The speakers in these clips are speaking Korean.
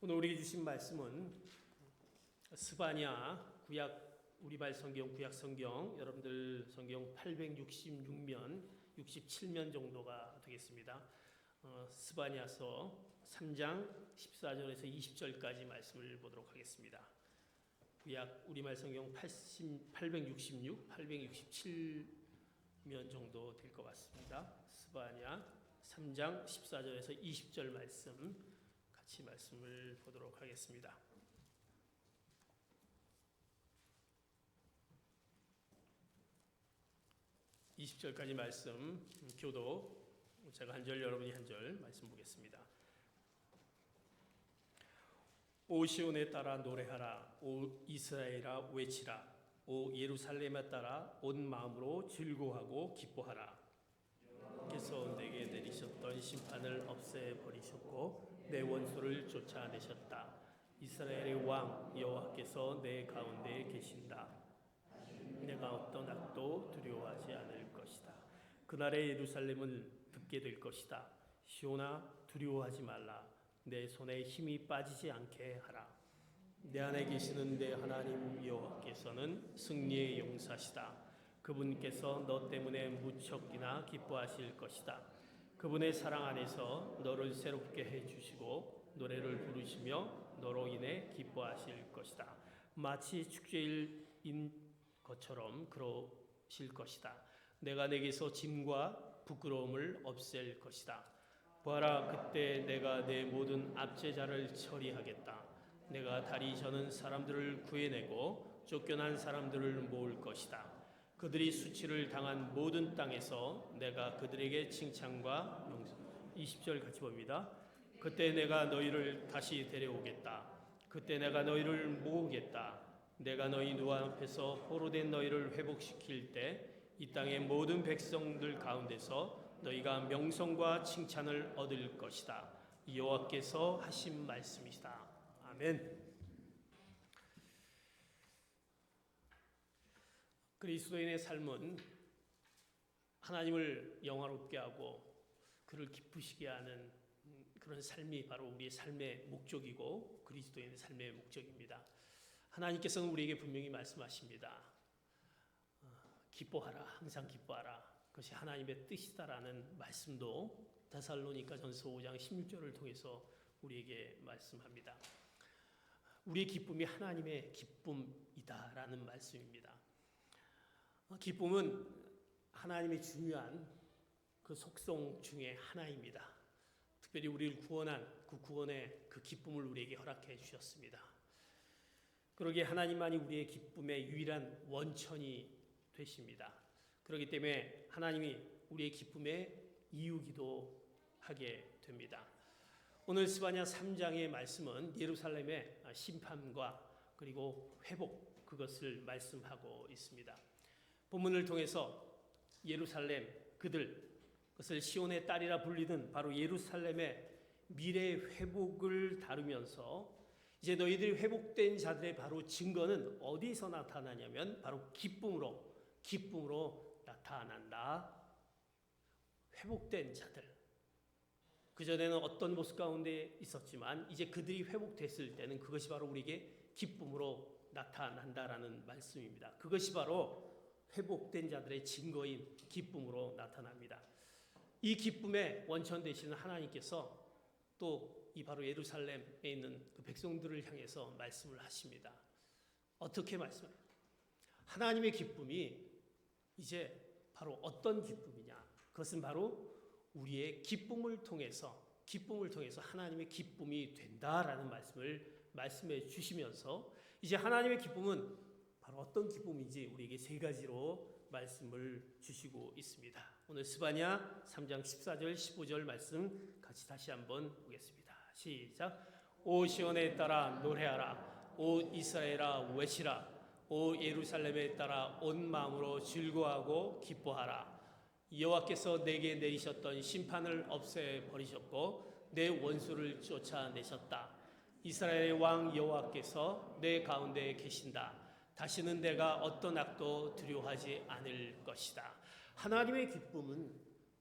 오늘 우리에게 주신 말씀은 스바냐 구약 우리말 성경 구약 성경 여러분들 성경 866면 67면 정도가 되겠습니다. 스바냐서 3장 14절에서 20절까지 말씀을 보도록 하겠습니다. 구약 우리말 성경 866, 867면 정도 될 것 같습니다. 스바냐 3장 14절에서 20절 말씀 같이 말씀을 보도록 하겠습니다. (20절까지) 말씀 교도 제가 한 절 여러분이 한 절 말씀 보겠습니다. 오 시온에 따라 노래하라. 오 이스라엘아 외치라. 오 예루살렘에 따라 온 마음으로 즐거워하고 기뻐하라. 께서 내게 내리셨던 심판을 없애버리셨고 내 원수를 쫓아내셨다. 이스라엘의 왕 여호와께서 내 가운데 계신다. 내가 어떤 악도 두려워하지 않을 것이다. 그날의 예루살렘을 듣게 될 것이다. 시온아 두려워하지 말라. 내 손에 힘이 빠지지 않게 하라. 내 안에 계시는 내 하나님 여호와께서는 승리의 용사시다. 그분께서 너 때문에 무척이나 기뻐하실 것이다. 그분의 사랑 안에서 너를 새롭게 해주시고 노래를 부르시며 너로 인해 기뻐하실 것이다. 마치 축제일인 것처럼 그러실 것이다. 내가 내게서 짐과 부끄러움을 없앨 것이다. 보아라, 그때 내가 내 모든 압제자를 처리하겠다. 내가 다리 저는 사람들을 구해내고 쫓겨난 사람들을 모을 것이다. 그들이 수치를 당한 모든 땅에서 내가 그들에게 칭찬과 용서. 20절 같이 봅니다. 그때 내가 너희를 다시 데려오겠다. 그때 내가 너희를 모으겠다. 내가 너희 눈앞에서 포로된 너희를 회복시킬 때 이 땅의 모든 백성들 가운데서 너희가 명성과 칭찬을 얻을 것이다. 여호와께서 하신 말씀이시다. 아멘. 그리스도인의 삶은 하나님을 영화롭게 하고 그를 기쁘시게 하는 그런 삶이 바로 우리의 삶의 목적이고 그리스도인의 삶의 목적입니다. 하나님께서는 우리에게 분명히 말씀하십니다. 기뻐하라, 항상 기뻐하라. 그것이 하나님의 뜻이다라는 말씀도 데살로니가전서 5장 16절을 통해서 우리에게 말씀합니다. 우리의 기쁨이 하나님의 기쁨이다라는 말씀입니다. 기쁨은 하나님의 중요한 그 속성 중에 하나입니다. 특별히 우리를 구원한 그 구원의 그 기쁨을 우리에게 허락해 주셨습니다. 그러기에 하나님만이 우리의 기쁨의 유일한 원천이 되십니다. 그렇기 때문에 하나님이 우리의 기쁨의 이유기도 하게 됩니다. 오늘 스바냐 3장의 말씀은 예루살렘의 심판과 그리고 회복 그것을 말씀하고 있습니다. 본문을 통해서 예루살렘 그것을 시온의 딸이라 불리는 바로 예루살렘의 미래 회복을 다루면서 이제 너희들이 회복된 자들의 바로 증거는 어디서 나타나냐면 바로 기쁨으로 나타난다. 회복된 자들. 그전에는 어떤 모습 가운데 있었지만 이제 그들이 회복됐을 때는 그것이 바로 우리에게 기쁨으로 나타난다라는 말씀입니다. 그것이 바로 회복된 자들의 증거인 기쁨으로 나타납니다. 이 기쁨의 원천 되시는 하나님께서 또 이 바로 예루살렘에 있는 그 백성들을 향해서 말씀을 하십니다. 어떻게 말씀해요? 하나님의 기쁨이 이제 바로 어떤 기쁨이냐? 그것은 바로 우리의 기쁨을 통해서 하나님의 기쁨이 된다라는 말씀을 말씀해 주시면서 이제 하나님의 기쁨은 바로 어떤 기쁨인지 우리에게 세 가지로 말씀을 주시고 있습니다. 오늘 스바냐 3장 14절 15절 말씀 같이 다시 한번 보겠습니다. 시작. 오 시온에 따라 노래하라. 오 이스라엘아 외치라. 오 예루살렘에 따라 온 마음으로 즐거워하고 기뻐하라. 여호와께서 내게 내리셨던 심판을 없애버리셨고 내 원수를 쫓아내셨다. 이스라엘의 왕 여호와께서 내 가운데 계신다. 다시는 내가 어떤 악도 두려워하지 않을 것이다. 하나님의 기쁨은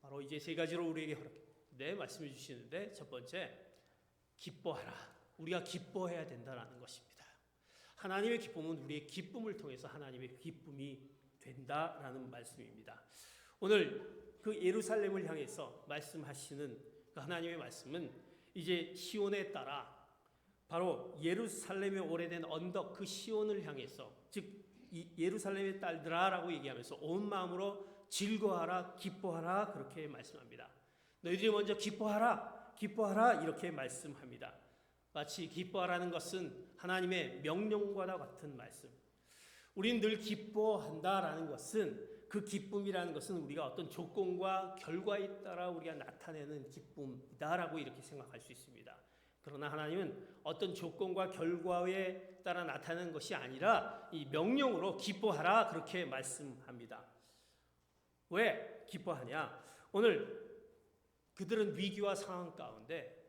바로 이제 세 가지로 우리에게 말씀해 주시는데 첫 번째 기뻐하라. 우리가 기뻐해야 된다는 것입니다. 하나님의 기쁨은 우리의 기쁨을 통해서 하나님의 기쁨이 된다라는 말씀입니다. 오늘 그 예루살렘을 향해서 말씀하시는 그 하나님의 말씀은 이제 시온에 따라 바로 예루살렘의 오래된 언덕 그 시온을 향해서, 즉 이 예루살렘의 딸들아라고 얘기하면서 온 마음으로 즐거워하라 기뻐하라 그렇게 말씀합니다. 너희들이 먼저 기뻐하라 기뻐하라 이렇게 말씀합니다. 마치 기뻐하라는 것은 하나님의 명령과 같은 말씀. 우리는 늘 기뻐한다라는 것은, 그 기쁨이라는 것은 우리가 어떤 조건과 결과에 따라 우리가 나타내는 기쁨이다라고 이렇게 생각할 수 있습니다. 그러나 하나님은 어떤 조건과 결과에 따라 나타나는 것이 아니라 이 명령으로 기뻐하라 그렇게 말씀합니다. 왜 기뻐하냐? 오늘 그들은 위기와 상황 가운데,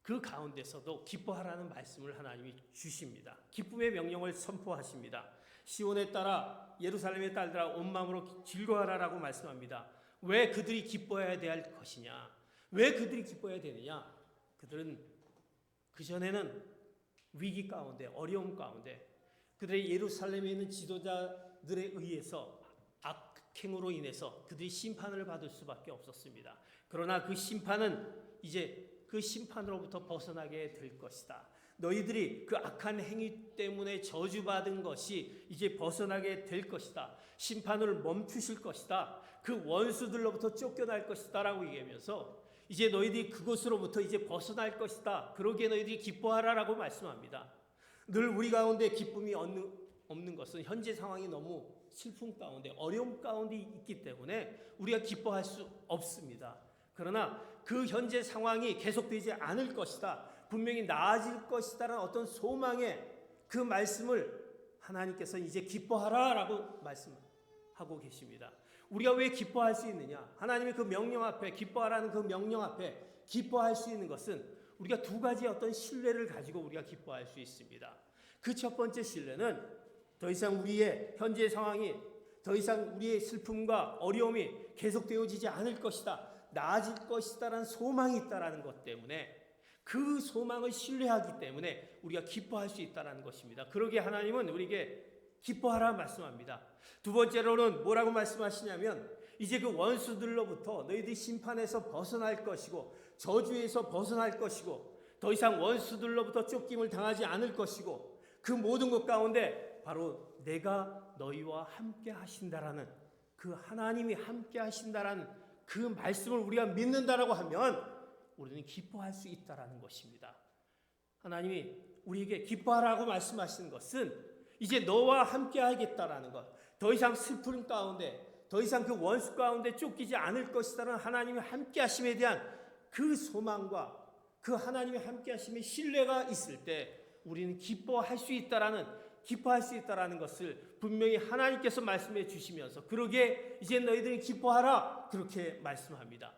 그 가운데서도 기뻐하라는 말씀을 하나님이 주십니다. 기쁨의 명령을 선포하십니다. 시온에 따라 예루살렘의 딸들아 온 마음으로 즐거워하라라고 말씀합니다. 왜 그들이 기뻐해야 될 것이냐? 왜 그들이 기뻐해야 되느냐? 그들은 그전에는 위기 가운데, 어려움 가운데, 그들의 예루살렘에 있는 지도자들에 의해서 악행으로 인해서 그들이 심판을 받을 수밖에 없었습니다. 그러나 그 심판은 이제 그 심판으로부터 벗어나게 될 것이다. 너희들이 그 악한 행위 때문에 저주받은 것이 이제 벗어나게 될 것이다. 심판을 멈추실 것이다. 그 원수들로부터 쫓겨날 것이다 라고 얘기하면서 이제 너희들이 그것으로부터 이제 벗어날 것이다. 그러기에 너희들이 기뻐하라라고 말씀합니다. 늘 우리 가운데 기쁨이 없는 것은 현재 상황이 너무 슬픔 가운데, 어려움 가운데 있기 때문에 우리가 기뻐할 수 없습니다. 그러나 그 현재 상황이 계속되지 않을 것이다, 분명히 나아질 것이다라는 어떤 소망의 그 말씀을 하나님께서 이제 기뻐하라라고 말씀하고 계십니다. 우리가 왜 기뻐할 수 있느냐? 하나님의 그 명령 앞에, 기뻐하라는 그 명령 앞에 기뻐할 수 있는 것은 우리가 두 가지 어떤 신뢰를 가지고 우리가 기뻐할 수 있습니다. 그 첫 번째 신뢰는 더 이상 우리의 현재 상황이, 더 이상 우리의 슬픔과 어려움이 계속되어지지 않을 것이다, 나아질 것이다라는 소망이 있다라는 것 때문에, 그 소망을 신뢰하기 때문에 우리가 기뻐할 수 있다라는 것입니다. 그러기에 하나님은 우리에게 기뻐하라 말씀합니다. 두 번째로는 뭐라고 말씀하시냐면, 이제 그 원수들로부터 너희들이 심판에서 벗어날 것이고 저주에서 벗어날 것이고 더 이상 원수들로부터 쫓김을 당하지 않을 것이고, 그 모든 것 가운데 바로 내가 너희와 함께 하신다라는, 그 하나님이 함께 하신다라는 그 말씀을 우리가 믿는다라고 하면 우리는 기뻐할 수 있다라는 것입니다. 하나님이 우리에게 기뻐하라고 말씀하시는 것은 이제 너와 함께 하겠다라는 것, 더 이상 슬픔 가운데, 더 이상 그 원수 가운데 쫓기지 않을 것이다라는 하나님의 함께 하심에 대한 그 소망과 그 하나님의 함께 하심의 신뢰가 있을 때 우리는 기뻐할 수 있다라는 것을 분명히 하나님께서 말씀해 주시면서, 그러기에 이제 너희들이 기뻐하라 그렇게 말씀합니다.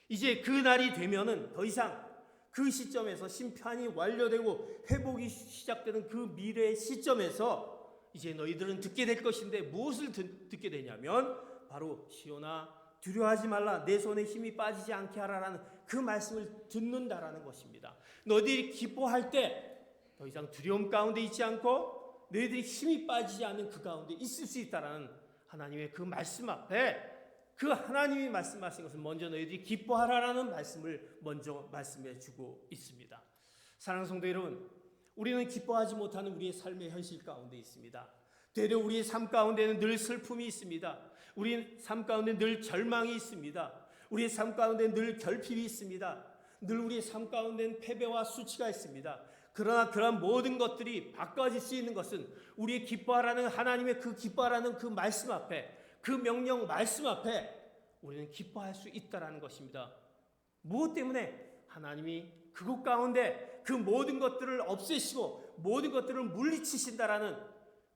이제 그 날이 되면은 더 이상 그 시점에서 심판이 완료되고 회복이 시작되는 그 미래의 시점에서 이제 너희들은 듣게 될 것인데, 무엇을 듣게 되냐면 바로 시온아 두려워하지 말라, 내 손에 힘이 빠지지 않게 하라라는 그 말씀을 듣는다라는 것입니다. 너희들이 기뻐할 때 더 이상 두려움 가운데 있지 않고 너희들이 힘이 빠지지 않는 그 가운데 있을 수 있다라는 하나님의 그 말씀 앞에, 그 하나님이 말씀하신 것은 먼저 너희들이 기뻐하라라는 말씀을 먼저 말씀해 주고 있습니다. 사랑하는 성도 여러분, 우리는 기뻐하지 못하는 우리의 삶의 현실 가운데 있습니다. 되려 우리의 삶 가운데는 늘 슬픔이 있습니다. 우리의 삶 가운데 늘 절망이 있습니다. 우리의 삶 가운데 늘 결핍이 있습니다. 늘 우리의 삶 가운데는 패배와 수치가 있습니다. 그러나 그러한 모든 것들이 바꿔질 수 있는 것은 우리의 기뻐하라는 하나님의 그 기뻐하라는 그 말씀 앞에, 그 명령 말씀 앞에 우리는 기뻐할 수 있다라는 것입니다. 무엇 때문에? 하나님이 그곳 가운데 그 모든 것들을 없애시고 모든 것들을 물리치신다라는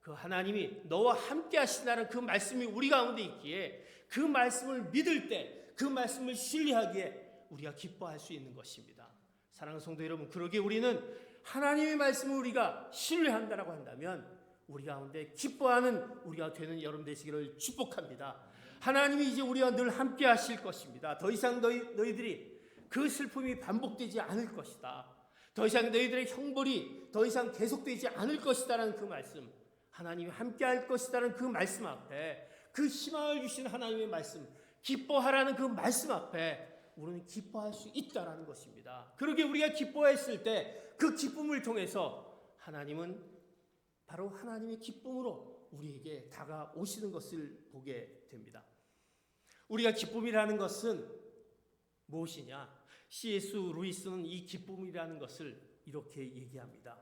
그 하나님이 너와 함께 하신다는 그 말씀이 우리 가운데 있기에, 그 말씀을 믿을 때, 그 말씀을 신뢰하기에 우리가 기뻐할 수 있는 것입니다. 사랑하는 성도 여러분, 그러기에 우리는 하나님의 말씀을 우리가 신뢰한다라고 한다면 우리 가운데 기뻐하는 우리가 되는 여러분 되시기를 축복합니다. 하나님이 이제 우리와 늘 함께 하실 것입니다. 더 이상 너희들이 그 슬픔이 반복되지 않을 것이다. 더 이상 너희들의 형벌이 더 이상 계속되지 않을 것이다라는 그 말씀, 하나님이 함께할 것이다라는 그 말씀 앞에, 그 희망을 주신 하나님의 말씀, 기뻐하라는 그 말씀 앞에 우리는 기뻐할 수 있다라는 것입니다. 그렇게 우리가 기뻐했을 때 그 기쁨을 통해서 하나님은 바로 하나님의 기쁨으로 우리에게 다가오시는 것을 보게 됩니다. 우리가 기쁨이라는 것은 무엇이냐? C.S. 루이스는 이 기쁨이라는 것을 이렇게 얘기합니다.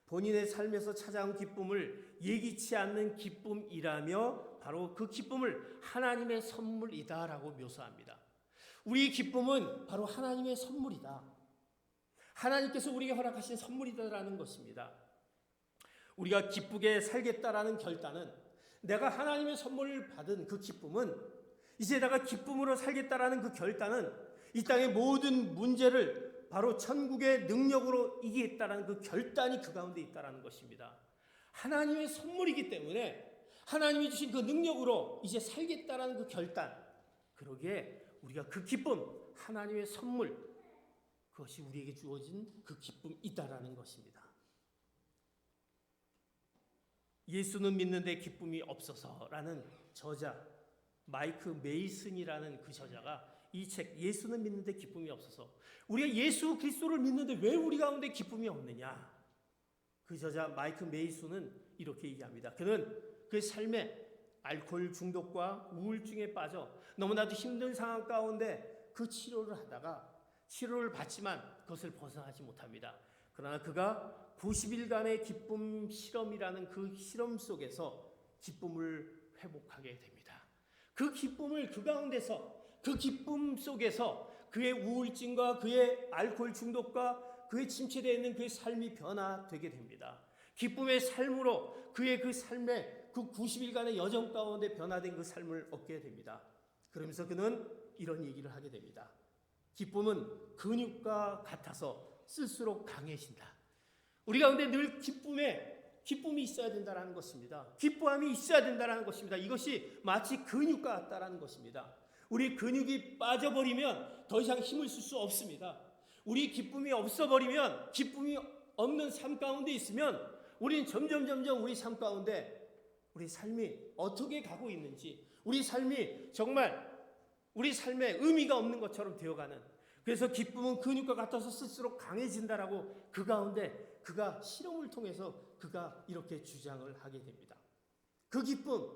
본인의 삶에서 찾아온 기쁨을 예기치 않는 기쁨이라며 바로 그 기쁨을 하나님의 선물이다라고 묘사합니다. 우리의 기쁨은 바로 하나님의 선물이다. 하나님께서 우리에게 허락하신 선물이다라는 것입니다. 우리가 기쁘게 살겠다라는 결단은, 내가 하나님의 선물을 받은 그 기쁨은, 이제 내가 기쁨으로 살겠다라는 그 결단은 이 땅의 모든 문제를 바로 천국의 능력으로 이기겠다라는 그 결단이 그 가운데 있다라는 것입니다. 하나님의 선물이기 때문에 하나님이 주신 그 능력으로 이제 살겠다라는 그 결단, 그러기에 우리가 그 기쁨, 하나님의 선물, 그것이 우리에게 주어진 그 기쁨이다라는 것입니다. 예수는 믿는데 기쁨이 없어서라는 저자 마이크 메이슨이라는 그 저자가 이 책 예수는 믿는데 기쁨이 없어서, 우리가 예수 그리스도를 믿는데 왜 우리 가운데 기쁨이 없느냐, 그 저자 마이크 메이슨은 이렇게 얘기합니다. 그는 그 삶에 알코올 중독과 우울증에 빠져 너무나도 힘든 상황 가운데 그 치료를 하다가 치료를 받지만 그것을 벗어나지 못합니다. 그러나 그가 90일간의 기쁨 실험이라는 그 실험 속에서 기쁨을 회복하게 됩니다. 그 기쁨을 그 가운데서, 그 기쁨 속에서 그의 우울증과 그의 알코올 중독과 그의 침체되어 있는 그의 삶이 변화되게 됩니다. 기쁨의 삶으로 그의 그 삶의 그 90일간의 여정 가운데 변화된 그 삶을 얻게 됩니다. 그러면서 그는 이런 얘기를 하게 됩니다. 기쁨은 근육과 같아서 쓸수록 강해진다. 우리 가운데 늘 기쁨이 있어야 된다는 것입니다. 기뻐함이 있어야 된다는 것입니다. 이것이 마치 근육과 같다는 것입니다. 우리 근육이 빠져버리면 더 이상 힘을 쓸 수 없습니다. 우리 기쁨이 없어버리면, 기쁨이 없는 삶 가운데 있으면 우리는 점점 우리 삶 가운데 우리 삶이 어떻게 가고 있는지, 우리 삶이 정말 우리 삶에 의미가 없는 것처럼 되어가는, 그래서 기쁨은 근육과 같아서 쓸수록 강해진다라고 그 가운데 그가 실험을 통해서 그가 이렇게 주장을 하게 됩니다. 그 기쁨,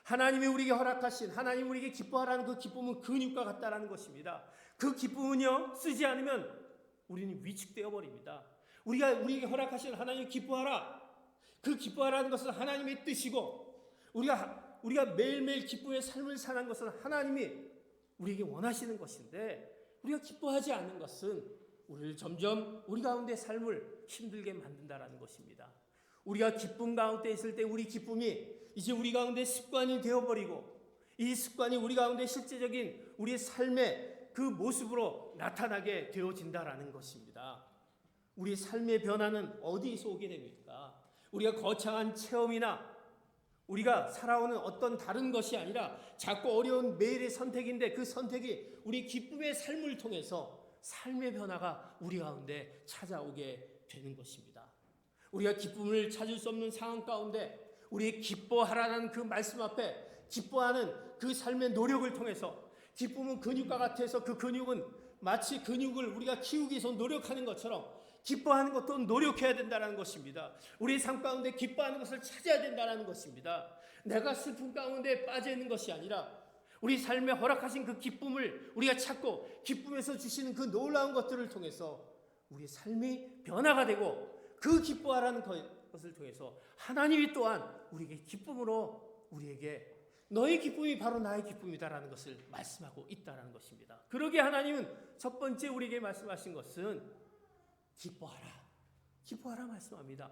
하나님이 우리에게 허락하신, 하나님 우리에게 기뻐하라는 그 기쁨은 근육과 같다라는 것입니다. 그 기쁨은요, 쓰지 않으면 우리는 위축되어 버립니다. 우리에게 허락하신 하나님 기뻐하라, 그 기뻐하라는 것은 하나님의 뜻이고, 우리가 매일매일 기쁨의 삶을 사는 것은 하나님이 우리에게 원하시는 것인데, 우리가 기뻐하지 않는 것은 우리를 점점 우리 가운데 삶을 힘들게 만든다라는 것입니다. 우리가 기쁨 가운데 있을 때 우리 기쁨이 이제 우리 가운데 습관이 되어버리고, 이 습관이 우리 가운데 실제적인 우리의 삶의 그 모습으로 나타나게 되어진다라는 것입니다. 우리 삶의 변화는 어디에서 오게 됩니까? 우리가 거창한 체험이나 우리가 살아오는 어떤 다른 것이 아니라 작고 어려운 매일의 선택인데, 그 선택이 우리 기쁨의 삶을 통해서 삶의 변화가 우리 가운데 찾아오게 되는 것입니다. 우리가 기쁨을 찾을 수 없는 상황 가운데 우리의 기뻐하라는 그 말씀 앞에 기뻐하는 그 삶의 노력을 통해서, 기쁨은 근육과 같아서 그 근육은 마치 근육을 우리가 키우기 위해서 노력하는 것처럼 기뻐하는 것도 노력해야 된다는 것입니다. 우리 삶 가운데 기뻐하는 것을 찾아야 된다는 것입니다. 내가 슬픔 가운데 빠져 있는 것이 아니라 우리 삶에 허락하신 그 기쁨을 우리가 찾고, 기쁨에서 주시는 그 놀라운 것들을 통해서 우리 삶이 변화가 되고, 그 기뻐하라는 것을 통해서 하나님이 또한 우리에게 기쁨으로 우리에게 너의 기쁨이 바로 나의 기쁨이다라는 것을 말씀하고 있다는 것입니다. 그러기에 하나님은 첫 번째 우리에게 말씀하신 것은 기뻐하라 말씀합니다.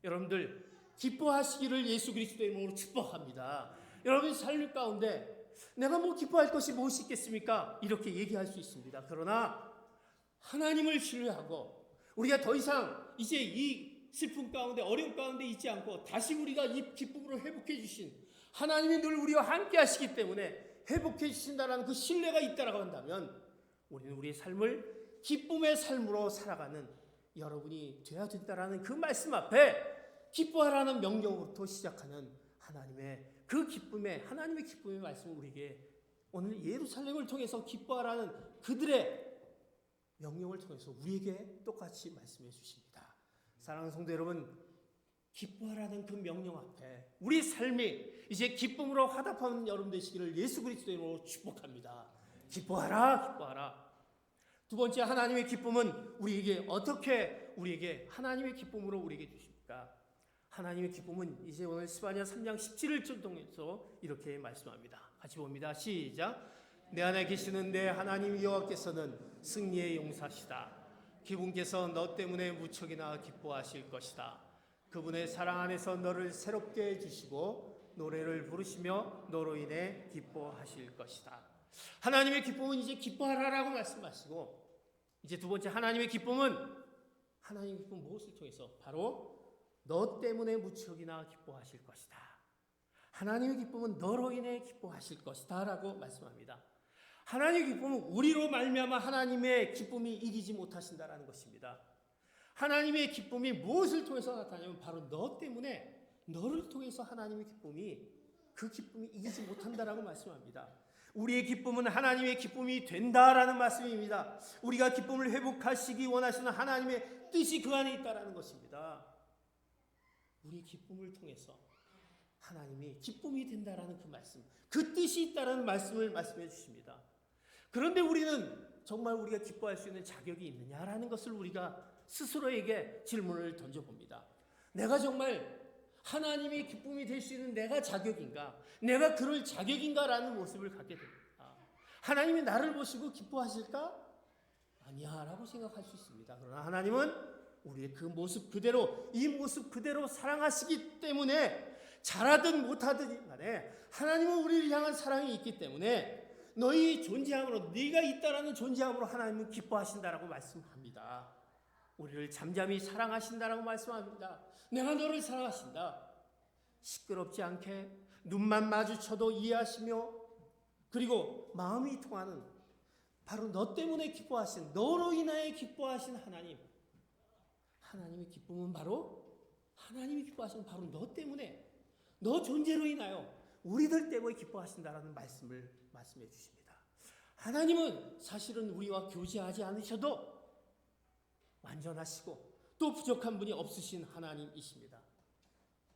여러분들 기뻐하시기를 예수 그리스도의 이름으로 축복합니다. 여러분 삶 가운데 내가 기뻐할 것이 무엇이 있겠습니까? 이렇게 얘기할 수 있습니다. 그러나 하나님을 신뢰하고 우리가 더 이상 이제 이 슬픔 가운데, 어려움 가운데 있지 않고 다시 우리가 이 기쁨으로 회복해 주신 하나님이 늘 우리와 함께 하시기 때문에 회복해 주신다는 그 신뢰가 있다라고 한다면, 우리는 우리의 삶을 기쁨의 삶으로 살아가는 여러분이 되어야 된다라는 그 말씀 앞에 기뻐하라는 명령으로부터 시작하는 하나님의 그 기쁨의 하나님의 기쁨의 말씀을 우리에게 오늘 예루살렘을 통해서 기뻐하라는 그들의 명령을 통해서 우리에게 똑같이 말씀해 주십니다. 사랑하는 성도 여러분, 기뻐하라는 그 명령 앞에 우리 삶이 이제 기쁨으로 화답하는 여러분 되시기를 예수 그리스도의 이름으로 축복합니다. 기뻐하라, 기뻐하라. 두 번째, 하나님의 기쁨은 우리에게 어떻게 우리에게 하나님의 기쁨으로 우리에게 주십니까? 하나님의 기쁨은 이제 오늘 스바냐 3장 17절 통해서 이렇게 말씀합니다. 같이 봅니다. 시작. 내 안에 계시는 내 하나님 여호와께서는 승리의 용사시다. 그분께서 너 때문에 무척이나 기뻐하실 것이다. 그분의 사랑 안에서 너를 새롭게 해주시고 노래를 부르시며 너로 인해 기뻐하실 것이다. 하나님의 기쁨은 이제 기뻐하라라고 말씀하시고, 이제 두 번째 하나님의 기쁨은 무엇을 통해서? 바로 너 때문에 무척이나 기뻐하실 것이다. 하나님의 기쁨은 너로 인해 기뻐하실 것이다 라고 말씀합니다. 하나님의 기쁨은 우리로 말미암아 하나님의 기쁨이 이기지 못하신다라는 것입니다. 하나님의 기쁨이 무엇을 통해서 나타나냐면 바로 너 때문에, 너를 통해서 하나님의 기쁨이, 그 기쁨이 이기지 못한다라고 말씀합니다. 우리의 기쁨은 하나님의 기쁨이 된다라는 말씀입니다. 우리가 기쁨을 회복하시기 원하시는 하나님의 뜻이 그 안에 있다라는 것입니다. 우리 기쁨을 통해서 하나님이 기쁨이 된다라는 그 말씀, 그 뜻이 있다라는 말씀을 말씀해 주십니다. 그런데 우리는 정말 우리가 기뻐할 수 있는 자격이 있느냐라는 것을 우리가 스스로에게 질문을 던져봅니다. 내가 정말 하나님의 기쁨이 될 수 있는 내가 자격인가? 내가 그럴 자격인가라는 모습을 갖게 됩니다. 하나님이 나를 보시고 기뻐하실까? 아니야 라고 생각할 수 있습니다. 그러나 하나님은 우리의 그 모습 그대로, 이 모습 그대로 사랑하시기 때문에 잘하든 못하든 간에 하나님은 우리를 향한 사랑이 있기 때문에 너희 존재함으로, 네가 있다라는 존재함으로 하나님은 기뻐하신다라고 말씀합니다. 우리를 잠잠히 사랑하신다라고 말씀합니다. 내가 너를 사랑하신다. 시끄럽지 않게 눈만 마주쳐도 이해하시며, 그리고 마음이 통하는, 바로 너 때문에 기뻐하신, 너로 인하여 기뻐하신 하나님. 하나님의 기쁨은 바로, 하나님이 기뻐하시는 바로 너 때문에, 너 존재로 인하여 우리들 때문에 기뻐하신다라는 말씀을 말씀해 주십니다. 하나님은 사실은 우리와 교제하지 않으셔도 완전하시고 또 부족한 분이 없으신 하나님이십니다.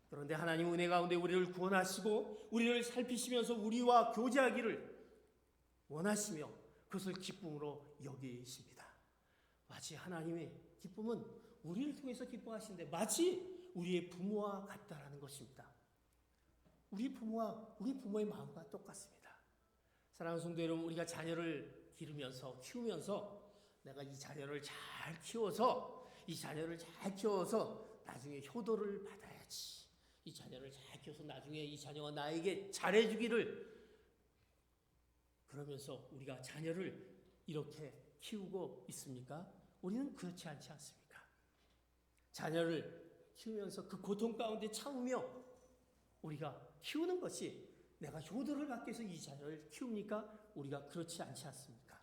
그런데 하나님 은혜 가운데 우리를 구원하시고 우리를 살피시면서 우리와 교제하기를 원하시며 그것을 기쁨으로 여기십니다. 마치 하나님의 기쁨은 우리를 통해서 기뻐하시는데 마치 우리의 부모와 같다라는 것입니다. 우리 부모의 마음과 똑같습니다. 사랑하는 성도 여러분, 우리가 자녀를 기르면서 키우면서 내가 이 자녀를 잘 키워서 나중에 효도를 받아야지. 이 자녀를 잘 키워서 나중에 이 자녀가 나에게 잘해주기를, 그러면서 우리가 자녀를 이렇게 키우고 있습니까? 우리는 그렇지 않지 않습니까? 자녀를 키우면서 그 고통 가운데 참으며 우리가 키우는 것이, 내가 효도를 받기 위해서 이 자녀를 키웁니까? 우리가 그렇지 않지 않습니까?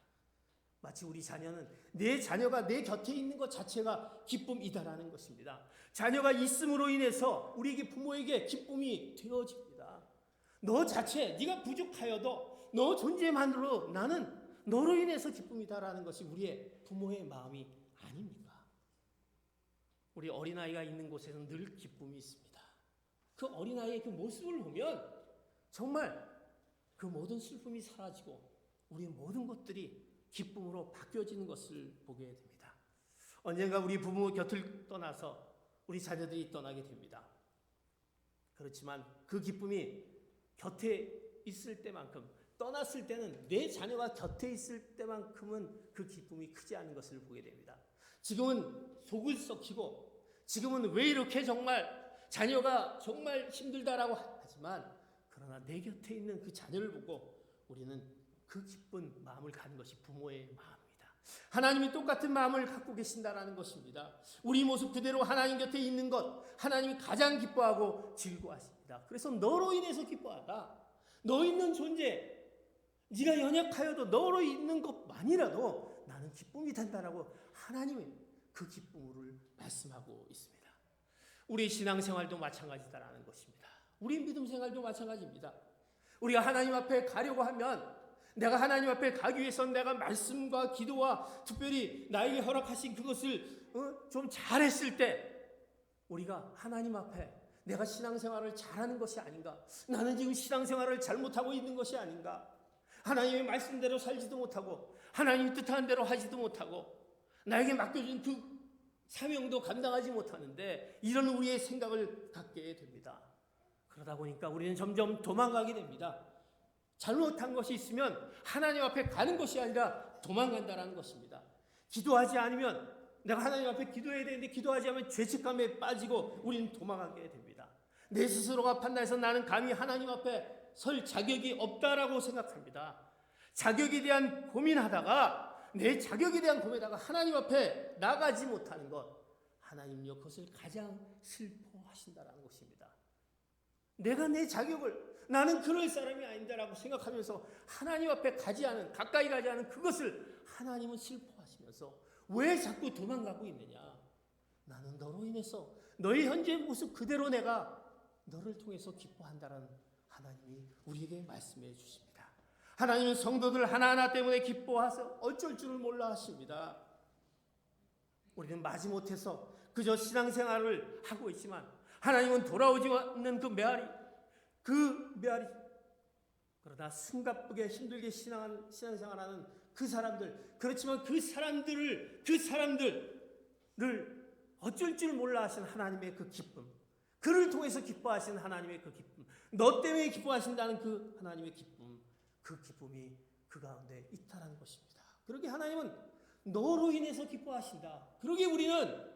마치 우리 자녀는, 내 자녀가 내 곁에 있는 것 자체가 기쁨이다라는 것입니다. 자녀가 있음으로 인해서 우리에게, 부모에게 기쁨이 되어집니다. 너 자체, 네가 부족하여도 너 존재만으로 나는 너로 인해서 기쁨이다라는 것이 우리의 부모의 마음이 아닙니까? 우리 어린아이가 있는 곳에는 늘 기쁨이 있습니다. 그 어린아이의 그 모습을 보면 정말 그 모든 슬픔이 사라지고 우리의 모든 것들이 기쁨으로 바뀌어지는 것을 보게 됩니다. 언젠가 우리 부모 곁을 떠나서 우리 자녀들이 떠나게 됩니다. 그렇지만 그 기쁨이 get에 있을 때만큼, 떠났을 때는 내 자녀가 곁에 있을 때만큼은 그 기쁨이 크지 않은 것을 보게 됩니다. 지금은 속을 썩히고, 지금은 왜 이렇게 정말 자녀가 정말 힘들다라고 하지만, 그러나 내 곁에 있는 그 자녀를 보고 우리는 그 기쁜 마음을 갖는 것이 부모의 마음입니다. 하나님이 똑같은 마음을 갖고 계신다라는 것입니다. 우리 모습 그대로 하나님 곁에 있는 것, 하나님이 가장 기뻐하고 즐거워하십니다. 그래서 너로 인해서 기뻐하라. 너 있는 존재, 네가 연약하여도 너로 있는 것만이라도 나는 기쁨이 된다라고 하나님이 그 기쁨을 말씀하고 있습니다. 우리 신앙생활도 마찬가지다라는 것입니다. 우리 믿음 생활도 마찬가지입니다. 우리가 하나님 앞에 가려고 하면, 내가 하나님 앞에 가기 위해서 내가 말씀과 기도와 특별히 나에게 허락하신 그것을 좀 잘했을 때, 우리가 하나님 앞에 내가 신앙생활을 잘하는 것이 아닌가, 나는 지금 신앙생활을 잘못하고 있는 것이 아닌가, 하나님의 말씀대로 살지도 못하고 하나님이 뜻하는 대로 하지도 못하고 나에게 맡겨준 그 사명도 감당하지 못하는데, 이런 우리의 생각을 갖게 됩니다. 그러다 보니까 우리는 점점 도망가게 됩니다. 잘못한 것이 있으면 하나님 앞에 가는 것이 아니라 도망간다는 것입니다. 기도하지 않으면, 내가 하나님 앞에 기도해야 되는데 기도하지 않으면 죄책감에 빠지고 우리는 도망가게 됩니다. 내 스스로가 판단해서 나는 감히 하나님 앞에 설 자격이 없다라고 생각합니다. 자격에 대한 고민하다가, 내 자격에 대한 고민하다가 하나님 앞에 나가지 못하는 것, 하나님은요 그것을 가장 슬퍼하신다라는 것입니다. 내가 내 자격을, 나는 그럴 사람이 아닌다라고 생각하면서 하나님 앞에 가지 않은, 가까이 가지 않은 그것을 하나님은 슬퍼하시면서 왜 자꾸 도망가고 있느냐, 나는 너로 인해서 너의 현재 모습 그대로 내가 너를 통해서 기뻐한다라는 하나님이 우리에게 말씀해 주십니다. 하나님은 성도들 하나하나 때문에 기뻐하셔서 어쩔 줄을 몰라 하십니다. 우리는 마지못해서 그저 신앙생활을 하고 있지만 하나님은 돌아오지 않는 그 메아리, 그러다 숨가쁘게 힘들게 신앙생활하는 그 사람들, 그렇지만 그 사람들을 어쩔 줄 몰라 하신 하나님의 그 기쁨, 그를 통해서 기뻐하시는 하나님의 그 기쁨, 너 때문에 기뻐하신다는 그 하나님의 기쁨, 그 기쁨이 그 가운데 있다는 것입니다. 그러게 하나님은 너로 인해서 기뻐하신다. 그러게 우리는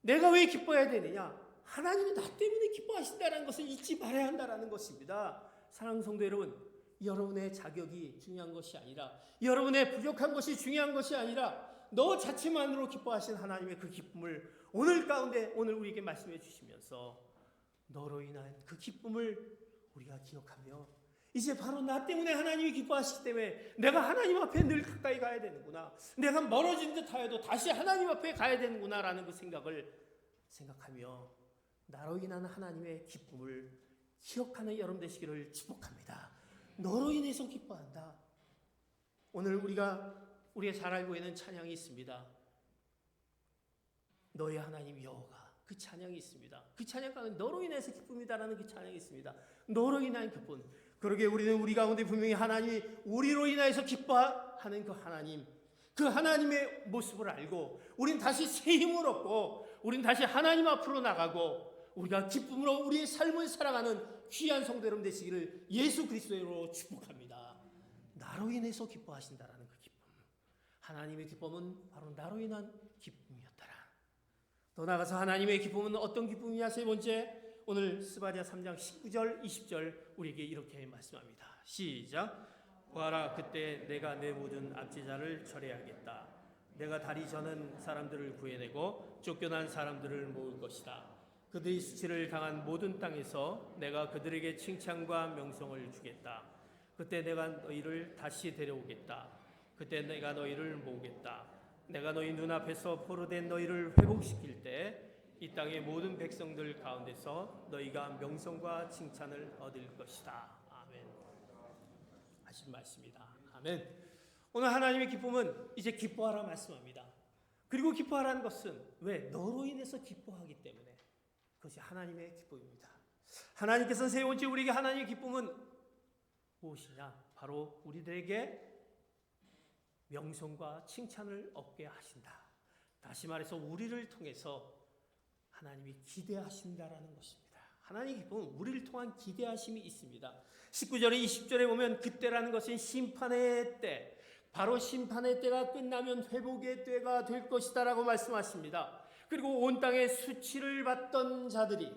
내가 왜 기뻐해야 되느냐, 하나님은 나 때문에 기뻐하신다는 것을 잊지 말아야 한다는 것입니다. 사랑하는 성도 여러분, 여러분의 자격이 중요한 것이 아니라, 여러분의 부족한 것이 중요한 것이 아니라, 너 자체만으로 기뻐하신 하나님의 그 기쁨을 오늘 우리에게 말씀해 주시면서 너로 인한 그 기쁨을 우리가 기억하며, 이제 바로 나 때문에 하나님이 기뻐하시기 때문에 내가 하나님 앞에 늘 가까이 가야 되는구나, 내가 멀어진 듯 하여도 다시 하나님 앞에 가야 되는구나 라는 그 생각하며 나로 인한 하나님의 기쁨을 기억하는 여러분 되시기를 축복합니다. 너로 인해서 기뻐한다. 오늘 우리가 잘 알고 있는 찬양이 있습니다. 너의 하나님 여호가, 그 찬양이 있습니다. 그 찬양 가운데 너로 인해서 기쁨이다라는 그 찬양이 있습니다. 너로 인한 기쁨. 그러게 우리는 우리 가운데 분명히 하나님이 우리로 인하여서 기뻐하는 그 하나님의 모습을 알고, 우린 다시 새 힘을 얻고, 우린 다시 하나님 앞으로 나가고, 우리가 기쁨으로 우리의 삶을 살아가는 귀한 성도 여러분 되시기를 예수 그리스도로 축복합니다. 나로 인해서 기뻐하신다라는 그 기쁨, 하나님의 기쁨은 바로 나로 인한 기쁨이었더라. 더 나아가서 하나님의 기쁨은 어떤 기쁨이냐, 세 번째, 오늘 스바랴 3장 19절 20절 우리에게 이렇게 말씀합니다. 시작. 보아라, 그때 내가 내 모든 압제자를 철회하겠다. 내가 다리 저는 사람들을 구해내고 쫓겨난 사람들을 모을 것이다. 그들이 수치를 당한 모든 땅에서 내가 그들에게 칭찬과 명성을 주겠다. 그때 내가 너희를 다시 데려오겠다. 그때 내가 너희를 모으겠다. 내가 너희 눈앞에서 포로된 너희를 회복시킬 때 이 땅의 모든 백성들 가운데서 너희가 명성과 칭찬을 얻을 것이다. 아멘. 하신 말씀이다. 아멘. 오늘 하나님의 기쁨은 이제 기뻐하라 말씀합니다. 그리고 기뻐하라는 것은 왜? 너로 인해서 기뻐하기 때문에. 그것이 하나님의 기쁨입니다. 하나님께서 세 번째 우리에게 하나님의 기쁨은 무엇이냐? 바로 우리들에게 명성과 칭찬을 얻게 하신다. 다시 말해서 우리를 통해서 하나님이 기대하신다라는 것입니다. 하나님의 기쁨은 우리를 통한 기대하심이 있습니다. 19절에 20절에 보면 그때라는 것은 심판의 때, 바로 심판의 때가 끝나면 회복의 때가 될 것이다 라고 말씀하십니다. 그리고 온 땅에 수치를 받던 자들이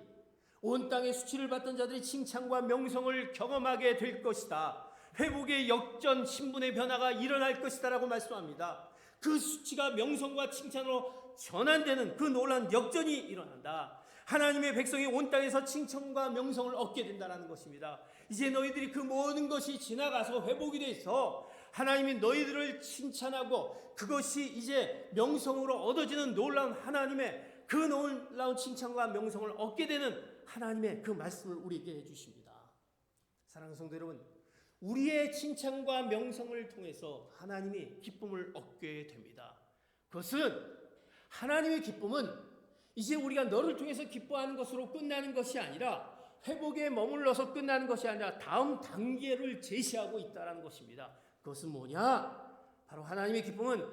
칭찬과 명성을 경험하게 될 것이다. 회복의 역전, 신분의 변화가 일어날 것이다 라고 말씀합니다. 그 수치가 명성과 칭찬으로 전환되는 그 놀라운 역전이 일어난다. 하나님의 백성이 온 땅에서 칭찬과 명성을 얻게 된다는 것입니다. 이제 너희들이 그 모든 것이 지나가서 회복이 돼서 하나님이 너희들을 칭찬하고 그것이 이제 명성으로 얻어지는 놀라운 하나님의 그 놀라운 칭찬과 명성을 얻게 되는 하나님의 그 말씀을 우리에게 해주십니다. 사랑하는 성도 여러분, 우리의 칭찬과 명성을 통해서 하나님이 기쁨을 얻게 됩니다. 그것은 하나님의 기쁨은 이제 우리가 너를 통해서 기뻐하는 것으로 끝나는 것이 아니라 회복에 머물러서 끝나는 것이 아니라 다음 단계를 제시하고 있다는 것입니다. 그것은 뭐냐? 바로 하나님의 기쁨은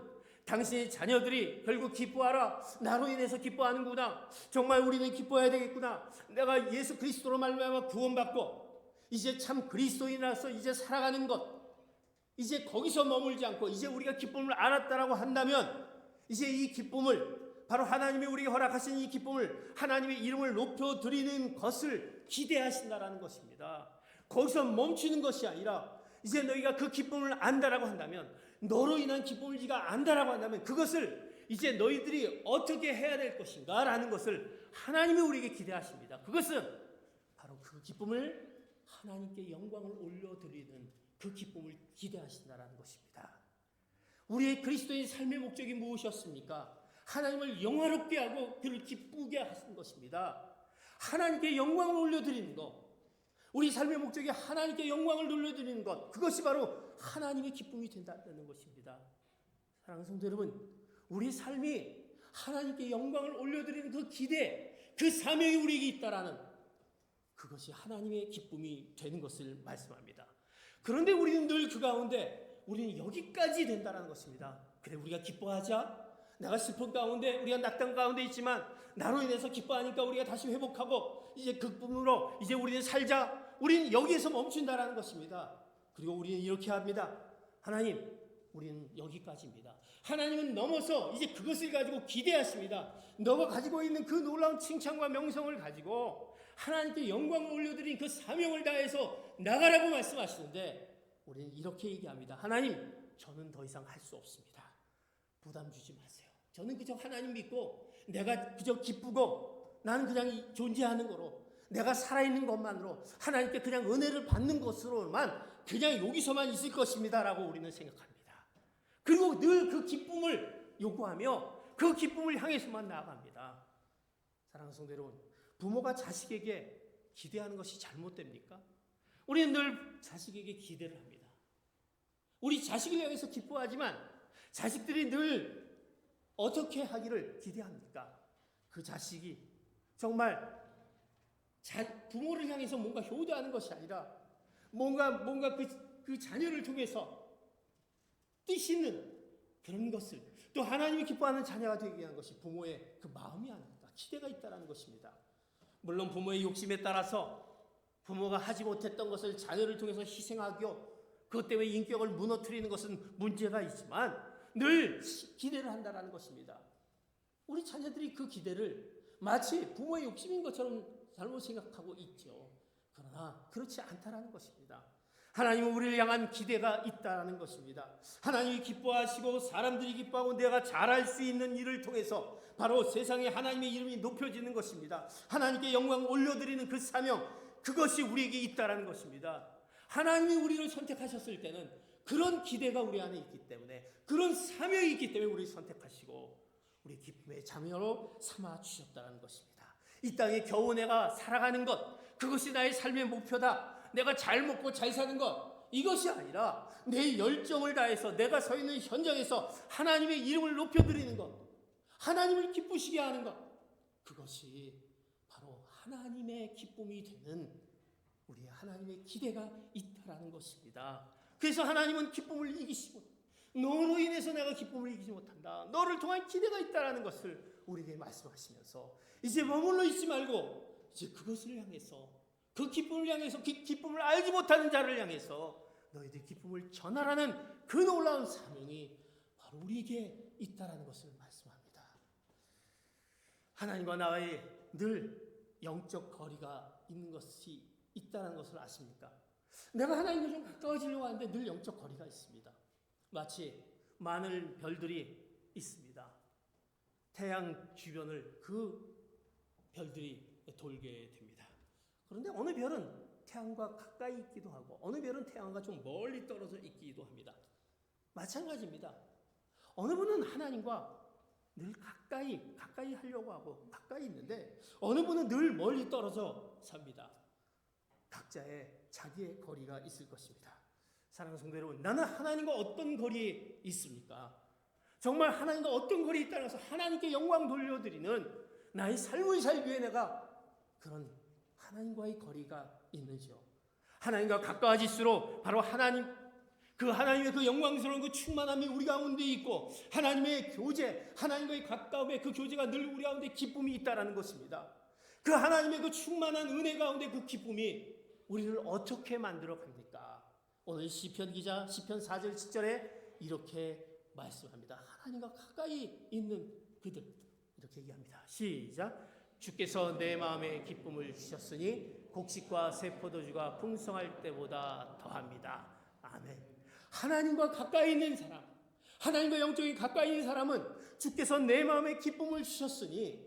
당신의 자녀들이 결국 기뻐하라. 나로 인해서 기뻐하는구나. 정말 우리는 기뻐해야 되겠구나. 내가 예수 그리스도로 말미암아 구원받고 이제 참 그리스도인이라서 이제 살아가는 것. 이제 거기서 머물지 않고 이제 우리가 기쁨을 알았다라고 한다면 이제 이 기쁨을 바로 하나님이 우리에게 허락하신 이 기쁨을 하나님의 이름을 높여드리는 것을 기대하신다라는 것입니다. 거기서 멈추는 것이 아니라 이제 너희가 그 기쁨을 안다라고 한다면 너로 인한 기쁨을 네가 안다라고 한다면 그것을 이제 너희들이 어떻게 해야 될 것인가 라는 것을 하나님이 우리에게 기대하십니다. 그것은 바로 그 기쁨을 하나님께 영광을 올려드리는 그 기쁨을 기대하신다라는 것입니다. 우리의 그리스도인 삶의 목적이 무엇이었습니까? 하나님을 영화롭게 하고 그를 기쁘게 하신 것입니다. 하나님께 영광을 올려드리는 것, 우리 삶의 목적이 하나님께 영광을 올려드리는 것, 그것이 바로 하나님의 기쁨이 된다는 것입니다. 사랑하는 성도 여러분, 우리 삶이 하나님께 영광을 올려드리는 그 기대, 그 사명이 우리에게 있다라는 그것이 하나님의 기쁨이 되는 것을 말씀합니다. 그런데 우리는 늘 그 가운데 우리는 여기까지 된다는 것입니다. 그래, 우리가 기뻐하자. 내가 슬픔 가운데, 우리가 낙담 가운데 있지만 나로 인해서 기뻐하니까 우리가 다시 회복하고 이제 기쁨으로 이제 우리는 살자. 우리는 여기에서 멈춘다라는 것입니다. 그리고 우리는 이렇게 합니다. 하나님, 우리는 여기까지입니다. 하나님은 넘어서 이제 그것을 가지고 기대하십니다. 너가 가지고 있는 그 놀라운 칭찬과 명성을 가지고 하나님께 영광을 올려드린 그 사명을 다해서 나가라고 말씀하시는데 우리는 이렇게 얘기합니다. 하나님, 저는 더 이상 할 수 없습니다. 부담 주지 마세요. 저는 그저 하나님 믿고 내가 그저 기쁘고 나는 그냥 존재하는 거로 내가 살아있는 것만으로 하나님께 그냥 은혜를 받는 것으로만 그냥 여기서만 있을 것입니다 라고 우리는 생각합니다. 그리고 늘 그 기쁨을 요구하며 그 기쁨을 향해서만 나아갑니다. 사랑하는 성도 여러분, 부모가 자식에게 기대하는 것이 잘못됩니까? 우리는 늘 자식에게 기대를 합니다. 우리 자식을 향해서 기뻐하지만 자식들이 늘 어떻게 하기를 기대합니까? 그 자식이 정말 부모를 향해서 뭔가 효도하는 것이 아니라 뭔가 그 자녀를 통해서 뜻 있는 그런 것을 또 하나님이 기뻐하는 자녀가 되기 위한 것이 부모의 그 마음이 아닙니까? 기대가 있다는 것입니다. 물론 부모의 욕심에 따라서 부모가 하지 못했던 것을 자녀를 통해서 희생하고 그것 때문에 인격을 무너뜨리는 것은 문제가 있지만 늘 기대를 한다는 것입니다. 우리 자녀들이 그 기대를 마치 부모의 욕심인 것처럼 잘못 생각하고 있죠. 그러나 그렇지 않다는 것입니다. 하나님은 우리를 향한 기대가 있다는 것입니다. 하나님이 기뻐하시고 사람들이 기뻐하고 내가 잘할 수 있는 일을 통해서 바로 세상에 하나님의 이름이 높여지는 것입니다. 하나님께 영광을 올려드리는 그 사명, 그것이 우리에게 있다는 것입니다. 하나님이 우리를 선택하셨을 때는 그런 기대가 우리 안에 있기 때문에 그런 사명이 있기 때문에 우리를 선택하시고 우리 기쁨의 자녀로 삼아 주셨다는 것입니다. 이 땅에 겨우 내가 살아가는 것, 그것이 나의 삶의 목표다. 내가 잘 먹고 잘 사는 것, 이것이 아니라 내 열정을 다해서 내가 서 있는 현장에서 하나님의 이름을 높여드리는 것, 하나님을 기쁘시게 하는 것, 그것이 바로 하나님의 기쁨이 되는 우리 하나님의 기대가 있다라는 것입니다. 그래서 하나님은 기쁨을 이기시 못, 너로 인해서 내가 기쁨을 이기지 못한다. 너를 통한 기대가 있다라는 것을 우리에게 말씀하시면서 이제 머물러 있지 말고 이제 그것을 향해서 그 기쁨을 향해서 그 기쁨을 알지 못하는 자를 향해서 너희들 기쁨을 전하라는 그 놀라운 사명이 바로 우리에게 있다라는 것을 말씀합니다. 하나님과 나의 늘 영적 거리가 있는 것이 있다는 것을 아십니까? 내가 하나님과 좀 가까워지려고 하는데 늘 영적 거리가 있습니다. 마치 많은 별들이 있습니다. 태양 주변을 그 별들이 돌게 됩니다. 그런데 어느 별은 태양과 가까이 있기도 하고 어느 별은 태양과 좀 멀리 떨어져 있기도 합니다. 마찬가지입니다. 어느 분은 하나님과 늘 가까이 하려고 하고 가까이 있는데 어느 분은 늘 멀리 떨어져 삽니다. 각자의 자기의 거리가 있을 것입니다. 사랑하는 성도 여러분, 나는 하나님과 어떤 거리에 있습니까? 정말 하나님과 어떤 거리에 있다고 해서 하나님께 영광 돌려드리는 나의 삶을 살기 위해 내가 그런 하나님과의 거리가 있는지요? 하나님과 가까워질수록 바로 하나님의 그 영광스러운 그 충만함이 우리 가운데 있고 하나님의 교제, 하나님과의 가까움의 그 교제가 늘 우리 가운데 기쁨이 있다라는 것입니다. 그 하나님의 그 충만한 은혜 가운데 그 기쁨이 우리를 어떻게 만들어 갑니까? 오늘 시편 기자 시편 4절 10절에 이렇게 말씀합니다. 하나님과 가까이 있는 그들 이렇게 얘기합니다. 시작. 주께서 내 마음에 기쁨을 주셨으니 곡식과 새 포도주가 풍성할 때보다 더합니다. 아멘. 하나님과 가까이 있는 사람, 하나님과 영적인 가까이 있는 사람은 주께서 내 마음에 기쁨을 주셨으니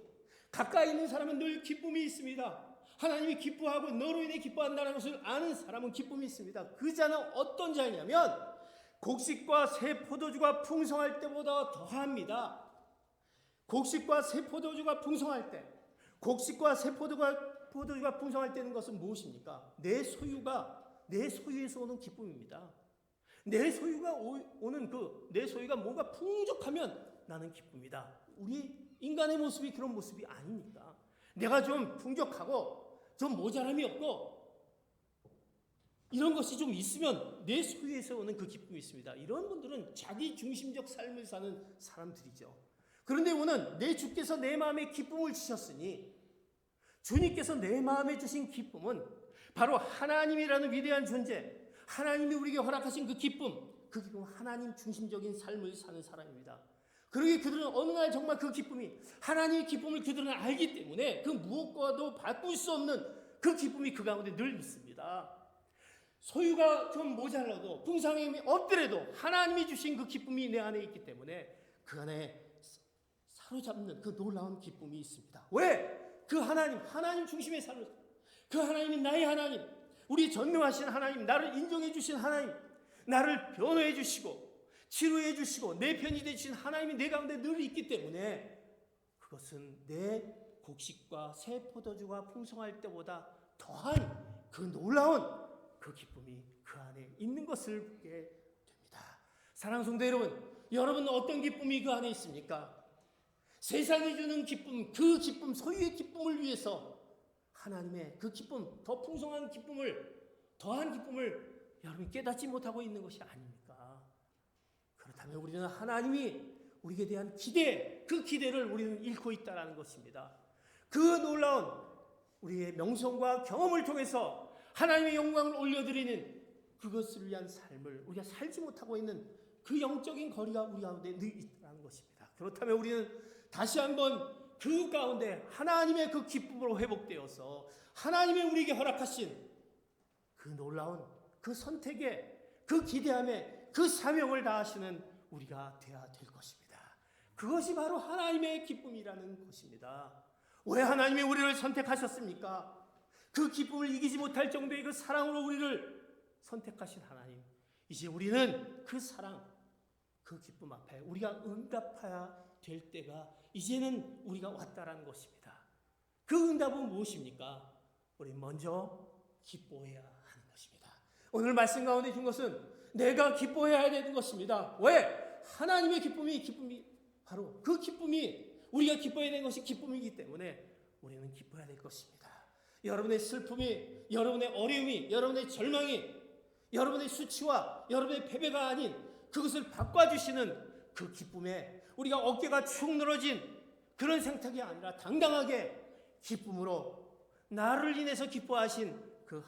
가까이 있는 사람은 늘 기쁨이 있습니다. 하나님이 기뻐하고 너로 인해 기뻐한다는 것을 아는 사람은 기쁨이 있습니다. 그 자는 어떤 자냐면 곡식과 새 포도주가 풍성할 때보다 더합니다. 곡식과 새 포도주가 풍성할 때, 곡식과 새 포도주가 풍성할 때는 것은 무엇입니까? 내 소유에서 오는 기쁨입니다. 내 소유가 내 소유가 뭔가 풍족하면 나는 기쁩니다. 우리 인간의 모습이 그런 모습이 아닙니까? 내가 좀 풍족하고 좀 모자람이 없고 이런 것이 좀 있으면 내 소유에서 오는 그 기쁨이 있습니다. 이런 분들은 자기 중심적 삶을 사는 사람들이죠. 그런데 오늘 내 주께서 내 마음에 기쁨을 주셨으니 주님께서 내 마음에 주신 기쁨은 바로 하나님이라는 위대한 존재, 하나님이 우리에게 허락하신 그 기쁨은 하나님 중심적인 삶을 사는 사람입니다. 그러기에 그들은 어느 날 정말 그 기쁨이 하나님의 기쁨을 그들은 알기 때문에 그 무엇과도 바꿀 수 없는 그 기쁨이 그 가운데 늘 있습니다. 소유가 좀 모자라도 풍성함이 없더라도 하나님이 주신 그 기쁨이 내 안에 있기 때문에 그 안에 사로잡는 그 놀라운 기쁨이 있습니다. 왜? 그 하나님 중심의 삶을, 그 하나님이 나의 하나님, 우리 전능하신 하나님, 나를 인정해 주신 하나님, 나를 변호해 주시고 치료해 주시고 내 편이 되신 하나님이 내 가운데 늘 있기 때문에 그것은 내 곡식과 새 포도주가 풍성할 때보다 더한 그 놀라운 그 기쁨이 그 안에 있는 것을 보게 됩니다. 사랑하는 성도 여러분 어떤 기쁨이 그 안에 있습니까? 세상이 주는 기쁨, 그 기쁨, 소유의 기쁨을 위해서 하나님의 그 기쁨, 더 풍성한 기쁨을, 더한 기쁨을 여러분이 깨닫지 못하고 있는 것이 아닙니까? 그렇다면 우리는 하나님이 우리에 대한 기대, 그 기대를 우리는 잃고 있다는 것입니다. 그 놀라운 우리의 명성과 경험을 통해서 하나님의 영광을 올려드리는 그것을 위한 삶을 우리가 살지 못하고 있는 그 영적인 거리가 우리 가운데 늘 있다는 것입니다. 그렇다면 우리는 다시 한번 그 가운데 하나님의 그 기쁨으로 회복되어서 하나님의 우리에게 허락하신 그 놀라운 그 선택에, 그 기대함에, 그 사명을 다하시는 우리가 되어야 될 것입니다. 그것이 바로 하나님의 기쁨이라는 것입니다. 왜 하나님이 우리를 선택하셨습니까? 그 기쁨을 이기지 못할 정도의 그 사랑으로 우리를 선택하신 하나님, 이제 우리는 그 사랑, 그 기쁨 앞에 우리가 응답해야 될 때가 이제는 우리가 왔다라는 것입니다. 그 응답은 무엇입니까? 우리 먼저 기뻐해야 하는 것입니다. 오늘 말씀 가운데 준 것은 내가 기뻐해야 되는 것입니다. 왜? 하나님의 기쁨이 바로 그 기쁨이 우리가 기뻐해야 되는 것이 기쁨이기 때문에 우리는 기뻐해야 될 것입니다. 여러분의 슬픔이, 여러분의 어려움이, 여러분의 절망이, 여러분의 수치와 여러분의 패배가 아닌 그것을 바꿔주시는 그 기쁨에 우리가 어깨가 축 늘어진 그런 생각이 아니라 당당하게 기쁨으로 나를 인해서 기뻐하신 그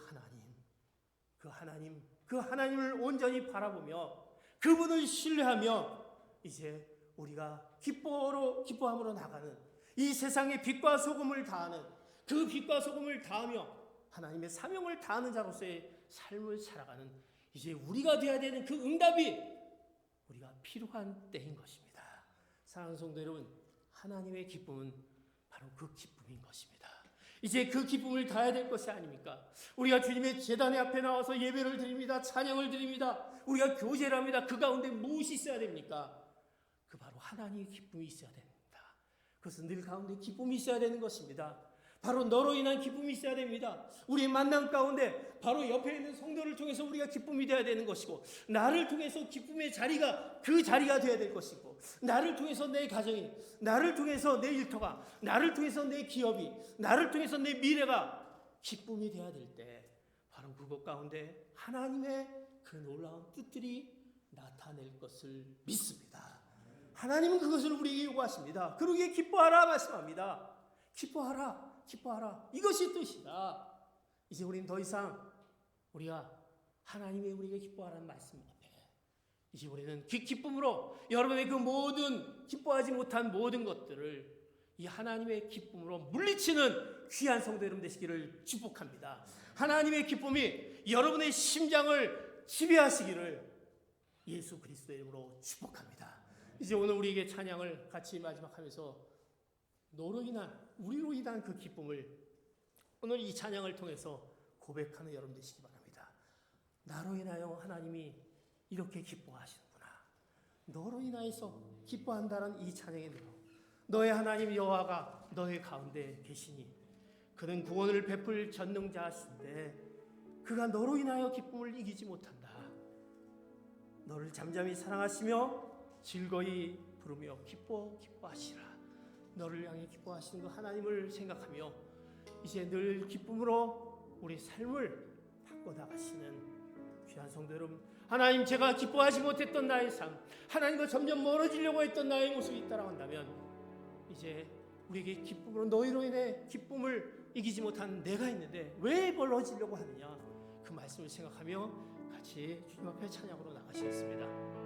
하나님을 온전히 바라보며 그분을 신뢰하며 이제 우리가 기뻐함으로 나가는 이 세상의 빛과 소금을 다하는 그 빛과 소금을 다하며 하나님의 사명을 다하는 자로서의 삶을 살아가는 이제 우리가 되어야 되는 그 응답이 우리가 필요한 때인 것입니다. 사랑하는 성도 여러분, 하나님의 기쁨은 바로 그 기쁨인 것입니다. 이제 그 기쁨을 다해야 될 것이 아닙니까? 우리가 주님의 제단의 앞에 나와서 예배를 드립니다. 찬양을 드립니다. 우리가 교제를 합니다. 그 가운데 무엇이 있어야 됩니까? 그 바로 하나님의 기쁨이 있어야 됩니다. 그것은 늘 가운데 기쁨이 있어야 되는 것입니다. 바로 너로 인한 기쁨이 있어야 됩니다. 우리의 만남 가운데 바로 옆에 있는 성도를 통해서 우리가 기쁨이 되어야 되는 것이고, 나를 통해서 기쁨의 자리가 그 자리가 되어야 될 것이고, 나를 통해서 내 가정이, 나를 통해서 내 일터가, 나를 통해서 내 기업이, 나를 통해서 내 미래가 기쁨이 되어야 될 때, 바로 그것 가운데 하나님의 그 놀라운 뜻들이 나타낼 것을 믿습니다. 하나님은 그것을 우리에게 요구하십니다. 그러기에 기뻐하라 말씀합니다. 기뻐하라, 기뻐하라. 이것이 뜻이다. 이제 우리는 더 이상 우리가 하나님의 우리에게 기뻐하라는 말씀 앞에 이제 우리는 기쁨으로 여러분의 그 모든 기뻐하지 못한 모든 것들을 이 하나님의 기쁨으로 물리치는 귀한 성도 여러분 되시기를 축복합니다. 하나님의 기쁨이 여러분의 심장을 지배하시기를 예수 그리스도의 이름으로 축복합니다. 이제 오늘 우리에게 찬양을 같이 마지막하면서 우리로 인한 그 기쁨을 오늘 이 찬양을 통해서 고백하는 여러분 되시기 바랍니다. 나로 인하여 하나님이 이렇게 기뻐하시는구나. 너로 인하여서 기뻐한다는 이 찬양의 내용. 너의 하나님 여호와가 너의 가운데 계시니 그는 구원을 베풀 전능자이신데 그가 너로 인하여 기쁨을 이기지 못한다. 너를 잠잠히 사랑하시며 즐거이 부르며 기뻐하시라. 너를 향해 기뻐하시는 그 하나님을 생각하며 이제 늘 기쁨으로 우리 삶을 바꿔나가시는 귀한 성도 여러분, 하나님 제가 기뻐하지 못했던 나의 삶, 하나님과 점점 멀어지려고 했던 나의 모습이 있다라고 한다면 이제 우리에게 기쁨으로 너희로 인해 기쁨을 이기지 못한 내가 있는데 왜 멀어지려고 하느냐, 그 말씀을 생각하며 같이 주님 앞에 찬양으로 나가시겠습니다.